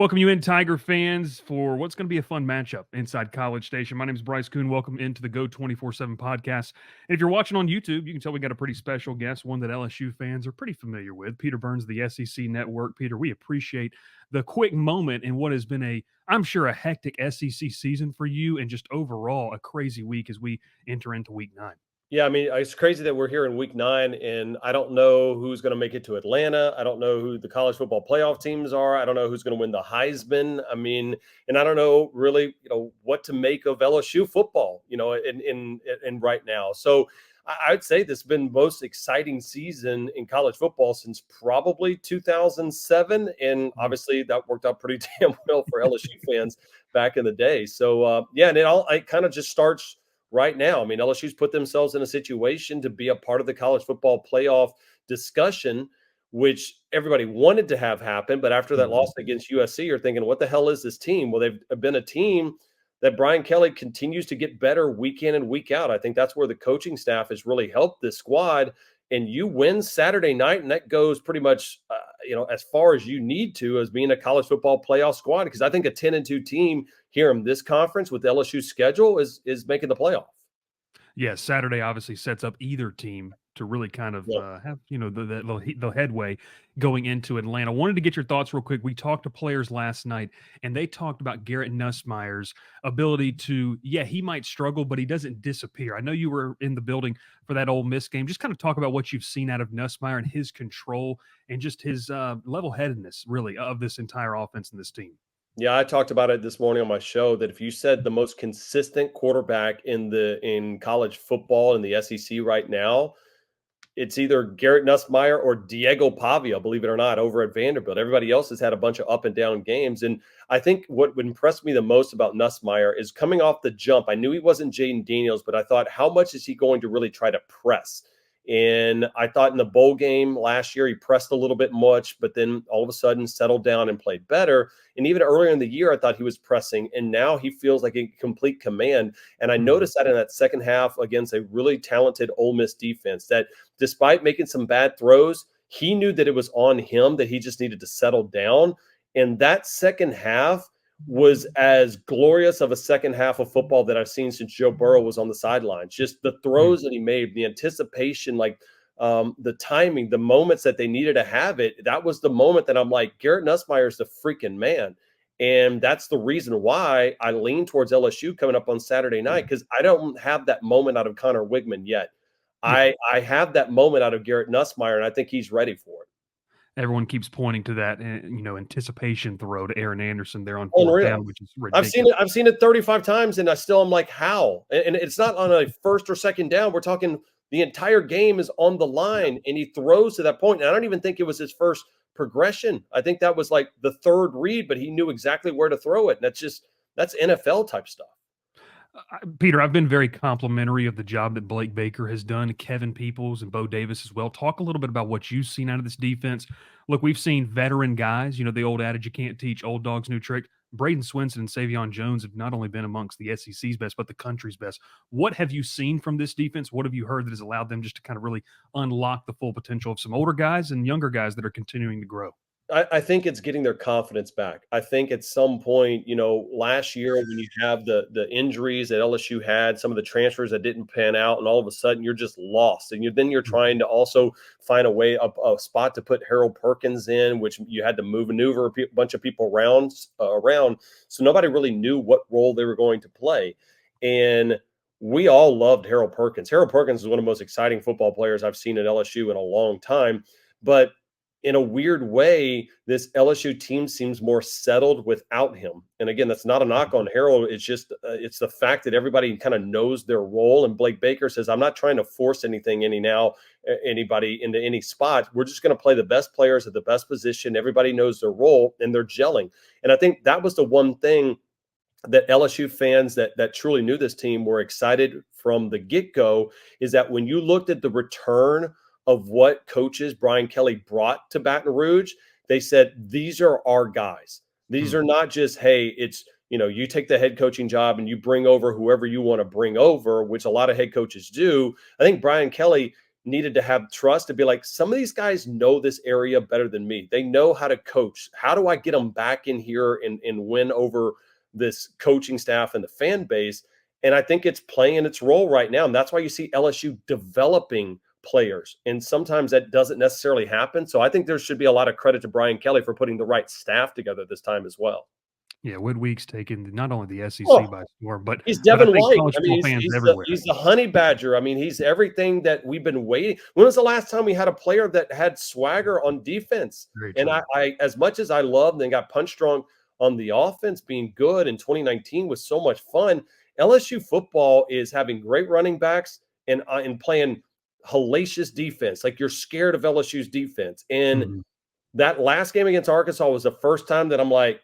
Welcome you in, Tiger fans, for what's going to be a fun matchup inside College Station. My name is Bryce Koon. Welcome into the Go 24/7 podcast. And if you're watching on YouTube, you can tell we got a pretty special guest, one that LSU fans are pretty familiar with. Peter Burns, the SEC Network. Peter, we appreciate the quick moment in what has been I'm sure, a hectic SEC season for you, and just overall a crazy week as we enter into week 9. Yeah, I mean, it's crazy that we're here in week 9, and I don't know who's going to make it to Atlanta. I don't know who the college football playoff teams are. I don't know who's going to win the Heisman. I mean, and I don't know really, what to make of LSU football, in right now. So I'd say this has been the most exciting season in college football since probably 2007, and obviously that worked out pretty damn well for LSU fans back in the day. So yeah, and it kind of just starts right now. I mean, LSU's put themselves in a situation to be a part of the college football playoff discussion, which everybody wanted to have happen. But after that loss against USC, you're thinking, what the hell is this team? Well, they've been a team that Brian Kelly continues to get better week in and week out. I think that's where the coaching staff has really helped this squad. And you win Saturday night, and that goes pretty much, as far as you need to as being a college football playoff squad. Because I think a 10-2 team here in this conference with LSU's schedule is making the playoff. Yeah, Saturday obviously sets up either team to really kind of Yep. have the headway going into Atlanta. Wanted to get your thoughts real quick. We talked to players last night, and they talked about Garrett Nussmeier's ability to, yeah, he might struggle, but he doesn't disappear. I know you were in the building for that Ole Miss game. Just kind of talk about what you've seen out of Nussmeier and his control and just his level headedness, really, of this entire offense and this team. Yeah, I talked about it this morning on my show that if you said the most consistent quarterback in college football in the SEC right now, it's either Garrett Nussmeier or Diego Pavia, believe it or not, over at Vanderbilt. Everybody else has had a bunch of up and down games. And I think what would impress me the most about Nussmeier is coming off the jump. I knew he wasn't Jaden Daniels, but I thought, how much is he going to really try to press? And I thought in the bowl game last year, he pressed a little bit much, but then all of a sudden settled down and played better. And even earlier in the year, I thought he was pressing, and now he feels like a complete command. And I noticed that in that second half against a really talented Ole Miss defense, that despite making some bad throws, he knew that it was on him, that he just needed to settle down. And that second half was as glorious of a second half of football that I've seen since Joe Burrow was on the sidelines. Just the Yeah. throws that he made, the anticipation, the timing, the moments that they needed to have it. That was the moment that I'm like, Garrett Nussmeier is the freaking man. And that's the reason why I lean towards LSU coming up on Saturday night, because I don't have that moment out of Connor Wigman yet. Yeah. I have that moment out of Garrett Nussmeier, and I think he's ready for it. Everyone keeps pointing to that, anticipation throw to Aaron Anderson there on fourth Unreal. down, which is ridiculous. I've seen it 35 times, and I still am like, how? And it's not on a first or second down. We're talking the entire game is on the line, and he throws to that point. And I don't even think it was his first progression. I think that was like the third read, but he knew exactly where to throw it. And that's NFL type stuff. Peter, I've been very complimentary of the job that Blake Baker has done, Kevin Peoples and Bo Davis as well. Talk a little bit about what you've seen out of this defense. Look, we've seen veteran guys, the old adage, you can't teach old dogs new trick. Braden Swinson and Savion Jones have not only been amongst the SEC's best, but the country's best. What have you seen from this defense? What have you heard that has allowed them just to kind of really unlock the full potential of some older guys and younger guys that are continuing to grow? I think it's getting their confidence back. I think at some point, last year when you have the injuries that LSU had, some of the transfers that didn't pan out, and all of a sudden you're just lost. And then you're trying to also find a spot to put Harold Perkins in, which you had to maneuver a bunch of people around. So nobody really knew what role they were going to play. And we all loved Harold Perkins. Harold Perkins is one of the most exciting football players I've seen at LSU in a long time. But in a weird way, this LSU team seems more settled without him. And again, that's not a knock on Harold. It's just it's the fact that everybody kind of knows their role. And Blake Baker says, "I'm not trying to force anybody into any spot. We're just going to play the best players at the best position. Everybody knows their role, and they're gelling." And I think that was the one thing that LSU fans that truly knew this team were excited from the get-go, is that when you looked at the return of what coaches Brian Kelly brought to Baton Rouge, they said, these are our guys. These are not just, hey, it's, you take the head coaching job and you bring over whoever you want to bring over, which a lot of head coaches do. I think Brian Kelly needed to have trust to be like, some of these guys know this area better than me. They know how to coach. How do I get them back in here and win over this coaching staff and the fan base? And I think it's playing its role right now. And that's why you see LSU developing players. And sometimes that doesn't necessarily happen. So I think there should be a lot of credit to Brian Kelly for putting the right staff together this time as well. Yeah, Woodweek's taken not only the SEC Oh, by storm, but he's I Devin think White. college I mean, football he's fans he's the everywhere. he's the honey badger. I mean, he's everything that we've been waiting. When was the last time we had a player that had swagger on defense? Very And true. I as much as I loved and got punch drunk on the offense being good in 2019 was so much fun. LSU football is having great running backs and playing hellacious defense. Like you're scared of LSU's defense. And Mhm. that last game against Arkansas was the first time that I'm like,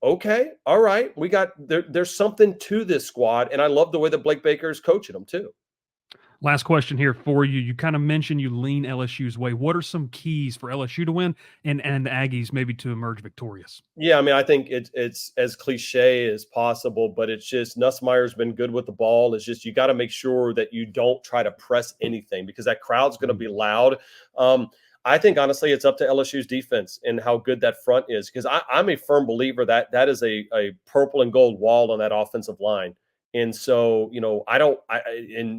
okay, all right, we got there's something to this squad, and I love the way that Blake Baker is coaching them too. Last question here for you. You kind of mentioned you lean LSU's way. What are some keys for LSU to win and the Aggies maybe to emerge victorious? Yeah, I mean, I think it's as cliche as possible, but it's just Nussmeier's been good with the ball. It's just you got to make sure that you don't try to press anything because that crowd's going to be loud. I think honestly, it's up to LSU's defense and how good that front is because I'm a firm believer that that is a purple and gold wall on that offensive line. And so, I don't,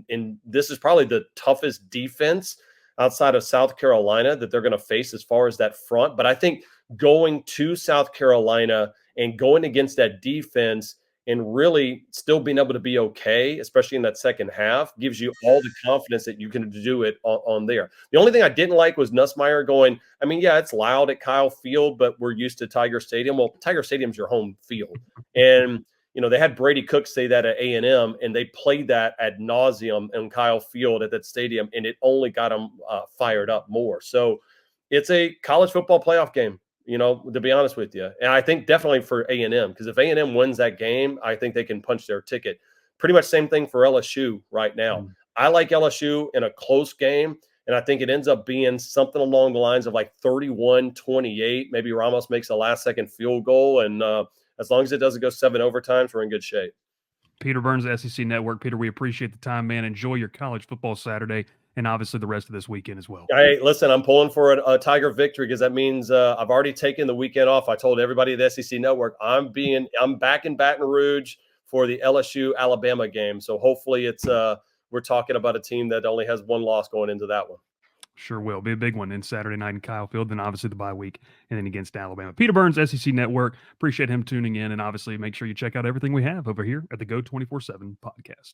and this is probably the toughest defense outside of South Carolina that they're going to face as far as that front. But I think going to South Carolina and going against that defense and really still being able to be okay, especially in that second half, gives you all the confidence that you can do it on there. The only thing I didn't like was Nussmeier going, I mean, yeah, it's loud at Kyle Field, but we're used to Tiger Stadium. Well, Tiger Stadium's your home field. And they had Brady Cook say that at A&M, and they played that ad nauseum in Kyle Field at that stadium, and it only got them fired up more. So it's a college football playoff game, to be honest with you. And I think definitely for A&M, because if A&M wins that game, I think they can punch their ticket. Pretty much same thing for LSU right now. Mm. I like LSU in a close game, and I think it ends up being something along the lines of like 31-28. Maybe Ramos makes a last-second field goal, and as long as it doesn't go 7 overtimes, we're in good shape. Peter Burns, SEC Network. Peter, we appreciate the time, man. Enjoy your college football Saturday and obviously the rest of this weekend as well. Hey, listen, I'm pulling for a Tiger victory because that means I've already taken the weekend off. I told everybody at the SEC Network I'm back in Baton Rouge for the LSU Alabama game. So hopefully it's we're talking about a team that only has one loss going into that one. Sure will. Be a big one in Saturday night in Kyle Field, then obviously the bye week, and then against Alabama. Peter Burns, SEC Network. Appreciate him tuning in, and obviously make sure you check out everything we have over here at the Go 24/7 podcast.